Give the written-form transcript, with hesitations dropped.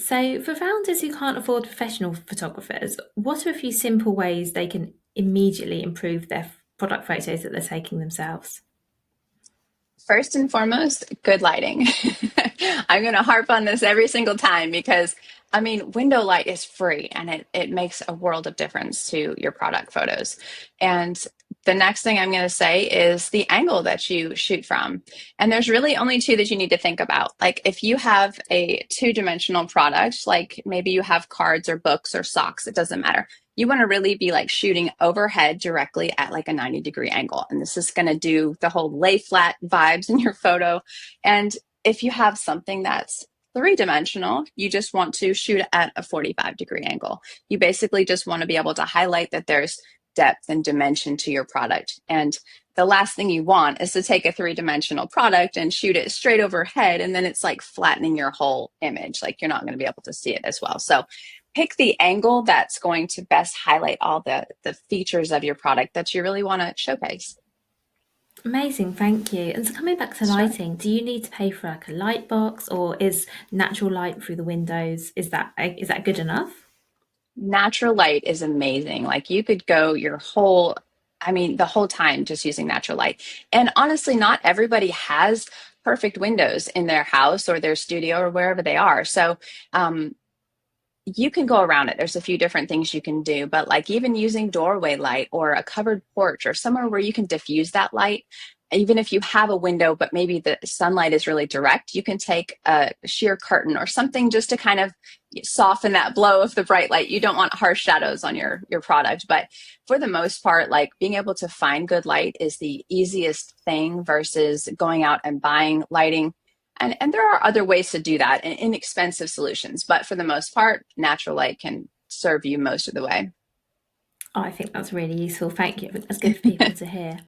So, for founders who can't afford professional photographers, what are a few simple ways they can immediately improve their product photos that they're taking themselves? First and foremost, good lighting. I'm going to harp on this every single time because, I mean, window light is free and it makes a world of difference to your product photos. And the next thing I'm going to say is the angle that you shoot from. And there's really only two that you need to think about. Like if you have a two-dimensional product, like maybe you have cards or books or socks, it doesn't matter. You want to really be like shooting overhead directly at like a 90-degree angle. And this is going to do the whole lay flat vibes in your photo. And if you have something that's three-dimensional, you just want to shoot at a 45-degree angle. You basically just want to be able to highlight that there's depth and dimension to your product. And the last thing you want is to take a three-dimensional product and shoot it straight overhead, and then it's like flattening your whole image. Like you're not going to be able to see it as well. So pick the angle that's going to best highlight all the features of your product that you really want to showcase. Amazing, thank you. And so, coming back to Sure. lighting, do you need to pay for like a light box, or is natural light through the windows is that good enough? Natural light is amazing. Like you could go your whole, I mean, the whole time just using natural light. And honestly, not everybody has perfect windows in their house or their studio or wherever they are. So, you can go around it. There's a few different things you can do, but like even using doorway light or a covered porch or somewhere where you can diffuse that light, even if you have a window, but maybe the sunlight is really direct, you can take a sheer curtain or something just to kind of soften that blow of the bright light. You don't want harsh shadows on your product, but for the most part, like being able to find good light is the easiest thing versus going out and buying lighting. And there are other ways to do that and inexpensive solutions, but for the most part, natural light can serve you most of the way. Oh, I think that's really useful. Thank you. I think that's good for people to hear.